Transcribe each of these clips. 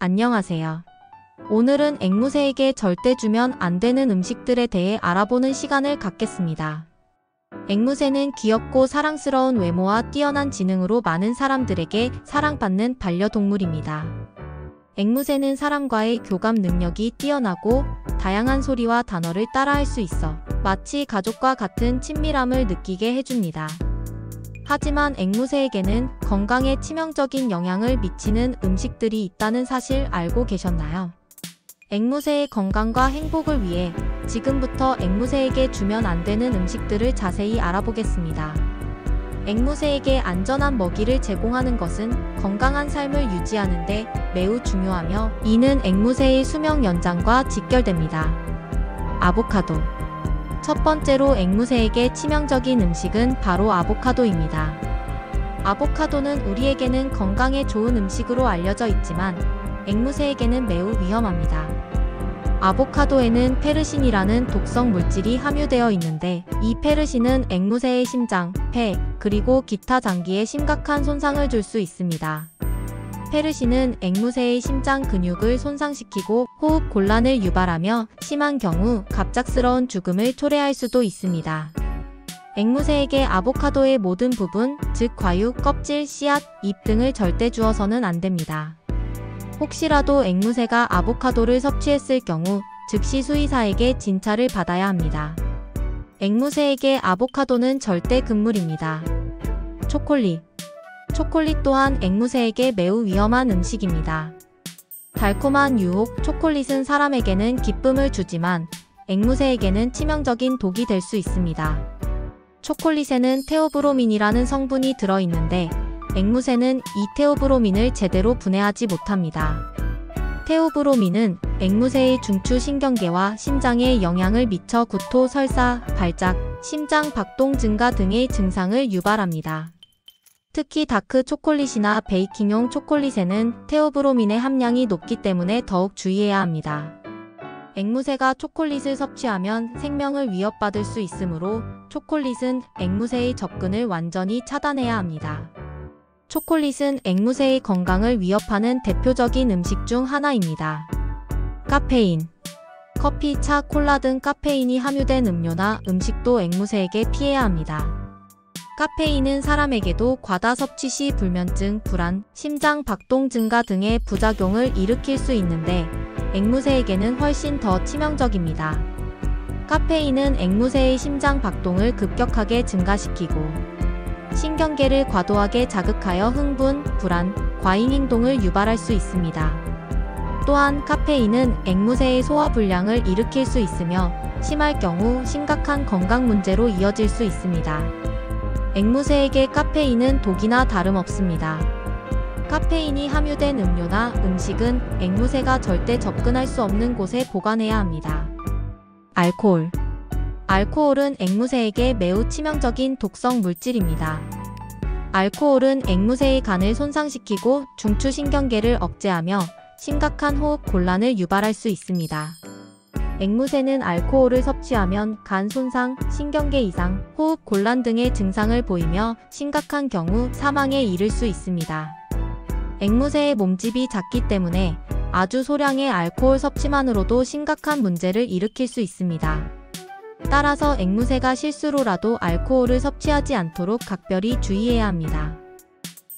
안녕하세요. 오늘은 앵무새에게 절대 주면 안 되는 음식들에 대해 알아보는 시간을 갖겠습니다. 앵무새는 귀엽고 사랑스러운 외모와 뛰어난 지능으로 많은 사람들에게 사랑받는 반려동물입니다. 앵무새는 사람과의 교감 능력이 뛰어나고 다양한 소리와 단어를 따라할 수 있어 마치 가족과 같은 친밀함을 느끼게 해줍니다. 하지만 앵무새에게는 건강에 치명적인 영향을 미치는 음식들이 있다는 사실 알고 계셨나요? 앵무새의 건강과 행복을 위해 지금부터 앵무새에게 주면 안 되는 음식들을 자세히 알아보겠습니다. 앵무새에게 안전한 먹이를 제공하는 것은 건강한 삶을 유지하는 데 매우 중요하며 이는 앵무새의 수명 연장과 직결됩니다. 아보카도. 첫 번째로 앵무새에게 치명적인 음식은 바로 아보카도입니다. 아보카도는 우리에게는 건강에 좋은 음식으로 알려져 있지만 앵무새에게는 매우 위험합니다. 아보카도에는 페르신이라는 독성 물질이 함유되어 있는데 이 페르신은 앵무새의 심장, 폐, 그리고 기타 장기에 심각한 손상을 줄 수 있습니다. 페르신은 앵무새의 심장 근육을 손상시키고 호흡 곤란을 유발하며 심한 경우 갑작스러운 죽음을 초래할 수도 있습니다. 앵무새에게 아보카도의 모든 부분, 즉 과육, 껍질, 씨앗, 잎 등을 절대 주어서는 안 됩니다. 혹시라도 앵무새가 아보카도를 섭취했을 경우 즉시 수의사에게 진찰을 받아야 합니다. 앵무새에게 아보카도는 절대 금물입니다. 초콜릿. 초콜릿 또한 앵무새에게 매우 위험한 음식입니다. 달콤한 유혹, 초콜릿은 사람에게는 기쁨을 주지만 앵무새에게는 치명적인 독이 될 수 있습니다. 초콜릿에는 테오브로민이라는 성분이 들어있는데 앵무새는 이 테오브로민을 제대로 분해하지 못합니다. 테오브로민은 앵무새의 중추신경계와 심장에 영향을 미쳐 구토, 설사, 발작, 심장 박동 증가 등의 증상을 유발합니다. 특히 다크 초콜릿이나 베이킹용 초콜릿에는 테오브로민의 함량이 높기 때문에 더욱 주의해야 합니다. 앵무새가 초콜릿을 섭취하면 생명을 위협받을 수 있으므로 초콜릿은 앵무새의 접근을 완전히 차단해야 합니다. 초콜릿은 앵무새의 건강을 위협하는 대표적인 음식 중 하나입니다. 카페인. 커피, 차, 콜라 등 카페인이 함유된 음료나 음식도 앵무새에게 피해야 합니다. 카페인은 사람에게도 과다 섭취 시 불면증, 불안, 심장 박동 증가 등의 부작용을 일으킬 수 있는데 앵무새에게는 훨씬 더 치명적입니다. 카페인은 앵무새의 심장 박동을 급격하게 증가시키고 신경계를 과도하게 자극하여 흥분, 불안, 과잉 행동을 유발할 수 있습니다. 또한 카페인은 앵무새의 소화불량을 일으킬 수 있으며 심할 경우 심각한 건강 문제로 이어질 수 있습니다. 앵무새에게 카페인은 독이나 다름없습니다. 카페인이 함유된 음료나 음식은 앵무새가 절대 접근할 수 없는 곳에 보관해야 합니다. 알코올. 알코올은 앵무새에게 매우 치명적인 독성 물질입니다. 알코올은 앵무새의 간을 손상시키고 중추신경계를 억제하며 심각한 호흡 곤란을 유발할 수 있습니다. 앵무새는 알코올을 섭취하면 간 손상, 신경계 이상, 호흡 곤란 등의 증상을 보이며 심각한 경우 사망에 이를 수 있습니다. 앵무새의 몸집이 작기 때문에 아주 소량의 알코올 섭취만으로도 심각한 문제를 일으킬 수 있습니다. 따라서 앵무새가 실수로라도 알코올을 섭취하지 않도록 각별히 주의해야 합니다.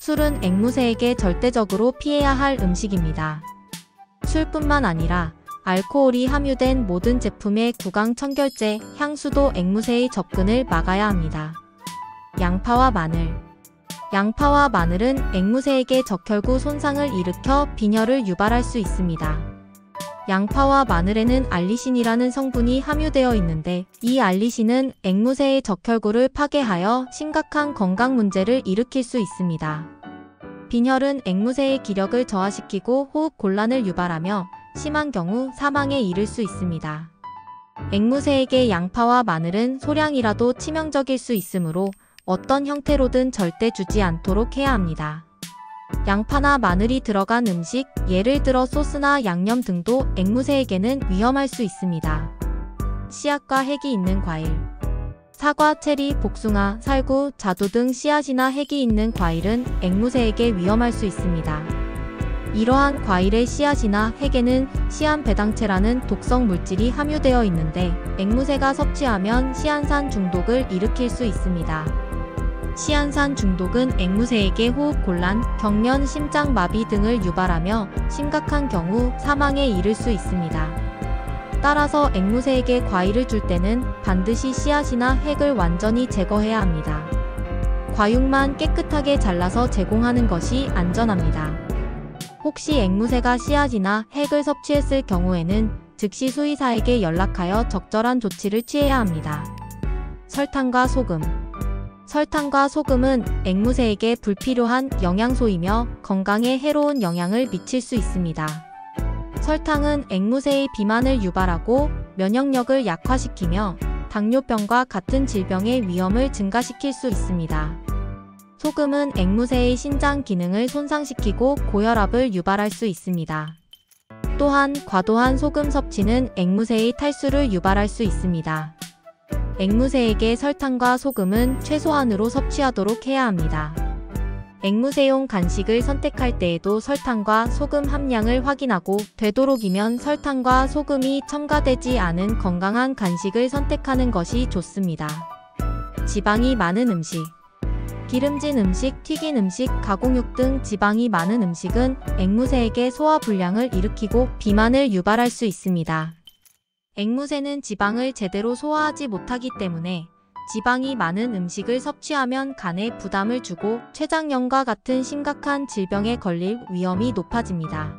술은 앵무새에게 절대적으로 피해야 할 음식입니다. 술뿐만 아니라 알코올이 함유된 모든 제품의 구강 청결제, 향수도 앵무새의 접근을 막아야 합니다. 양파와 마늘. 양파와 마늘은 앵무새에게 적혈구 손상을 일으켜 빈혈을 유발할 수 있습니다. 양파와 마늘에는 알리신이라는 성분이 함유되어 있는데 이 알리신은 앵무새의 적혈구를 파괴하여 심각한 건강 문제를 일으킬 수 있습니다. 빈혈은 앵무새의 기력을 저하시키고 호흡 곤란을 유발하며 심한 경우 사망에 이를 수 있습니다. 앵무새에게 양파와 마늘은 소량이라도 치명적일 수 있으므로 어떤 형태로든 절대 주지 않도록 해야 합니다. 양파나 마늘이 들어간 음식, 예를 들어 소스나 양념 등도 앵무새에게는 위험할 수 있습니다. 씨앗과 핵이 있는 과일. 사과, 체리, 복숭아, 살구, 자두 등 씨앗이나 핵이 있는 과일은 앵무새에게 위험할 수 있습니다. 이러한 과일의 씨앗이나 핵에는 시안배당체라는 독성 물질이 함유되어 있는데 앵무새가 섭취하면 시안산 중독을 일으킬 수 있습니다. 시안산 중독은 앵무새에게 호흡곤란, 경련, 심장마비 등을 유발하며 심각한 경우 사망에 이를 수 있습니다. 따라서 앵무새에게 과일을 줄 때는 반드시 씨앗이나 핵을 완전히 제거해야 합니다. 과육만 깨끗하게 잘라서 제공하는 것이 안전합니다. 혹시 앵무새가 씨앗이나 핵을 섭취했을 경우에는 즉시 수의사에게 연락하여 적절한 조치를 취해야 합니다. 설탕과 소금. 설탕과 소금은 앵무새에게 불필요한 영양소이며 건강에 해로운 영향을 미칠 수 있습니다. 설탕은 앵무새의 비만을 유발하고 면역력을 약화시키며 당뇨병과 같은 질병의 위험을 증가시킬 수 있습니다. 소금은 앵무새의 신장 기능을 손상시키고 고혈압을 유발할 수 있습니다. 또한 과도한 소금 섭취는 앵무새의 탈수를 유발할 수 있습니다. 앵무새에게 설탕과 소금은 최소한으로 섭취하도록 해야 합니다. 앵무새용 간식을 선택할 때에도 설탕과 소금 함량을 확인하고 되도록이면 설탕과 소금이 첨가되지 않은 건강한 간식을 선택하는 것이 좋습니다. 지방이 많은 음식. 기름진 음식, 튀긴 음식, 가공육 등 지방이 많은 음식은 앵무새에게 소화불량을 일으키고 비만을 유발할 수 있습니다. 앵무새는 지방을 제대로 소화하지 못하기 때문에 지방이 많은 음식을 섭취하면 간에 부담을 주고 췌장염과 같은 심각한 질병에 걸릴 위험이 높아집니다.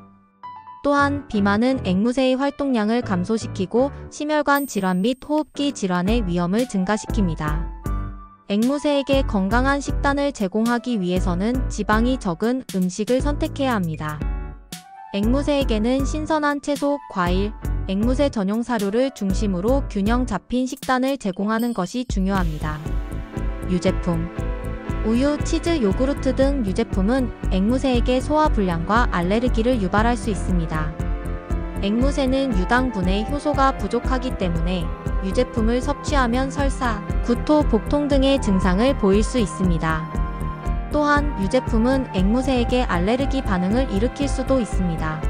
또한 비만은 앵무새의 활동량을 감소시키고 심혈관 질환 및 호흡기 질환의 위험을 증가시킵니다. 앵무새에게 건강한 식단을 제공하기 위해서는 지방이 적은 음식을 선택해야 합니다. 앵무새에게는 신선한 채소, 과일, 앵무새 전용 사료를 중심으로 균형 잡힌 식단을 제공하는 것이 중요합니다. 유제품. 우유, 치즈, 요구르트 등 유제품은 앵무새에게 소화불량과 알레르기를 유발할 수 있습니다. 앵무새는 유당분의 효소가 부족하기 때문에 유제품을 섭취하면 설사, 구토, 복통 등의 증상을 보일 수 있습니다. 또한 유제품은 앵무새에게 알레르기 반응을 일으킬 수도 있습니다.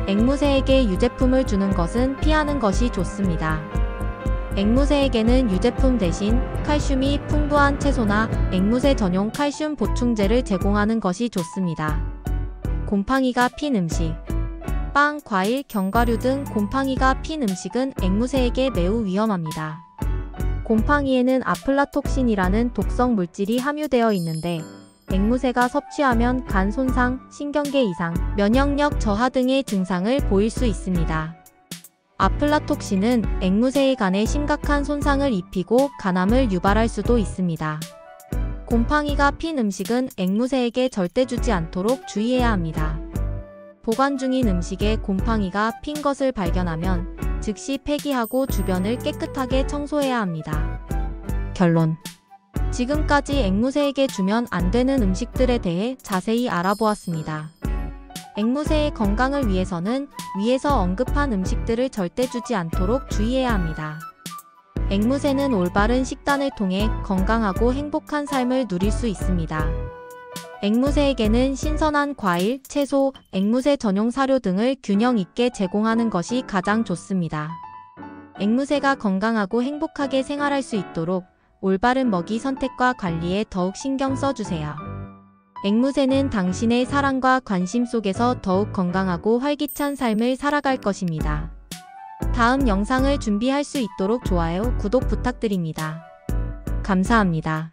앵무새에게 유제품을 주는 것은 피하는 것이 좋습니다. 앵무새에게는 유제품 대신 칼슘이 풍부한 채소나 앵무새 전용 칼슘 보충제를 제공하는 것이 좋습니다. 곰팡이가 핀 음식. 빵, 과일, 견과류 등 곰팡이가 핀 음식은 앵무새에게 매우 위험합니다. 곰팡이에는 아플라톡신이라는 독성 물질이 함유되어 있는데 앵무새가 섭취하면 간 손상, 신경계 이상, 면역력 저하 등의 증상을 보일 수 있습니다. 아플라톡신은 앵무새의 간에 심각한 손상을 입히고 간암을 유발할 수도 있습니다. 곰팡이가 핀 음식은 앵무새에게 절대 주지 않도록 주의해야 합니다. 보관 중인 음식에 곰팡이가 핀 것을 발견하면 즉시 폐기하고 주변을 깨끗하게 청소해야 합니다. 결론. 지금까지 앵무새에게 주면 안 되는 음식들에 대해 자세히 알아보았습니다. 앵무새의 건강을 위해서는 위에서 언급한 음식들을 절대 주지 않도록 주의해야 합니다. 앵무새는 올바른 식단을 통해 건강하고 행복한 삶을 누릴 수 있습니다. 앵무새에게는 신선한 과일, 채소, 앵무새 전용 사료 등을 균형 있게 제공하는 것이 가장 좋습니다. 앵무새가 건강하고 행복하게 생활할 수 있도록 올바른 먹이 선택과 관리에 더욱 신경 써주세요. 앵무새는 당신의 사랑과 관심 속에서 더욱 건강하고 활기찬 삶을 살아갈 것입니다. 다음 영상을 준비할 수 있도록 좋아요, 구독 부탁드립니다. 감사합니다.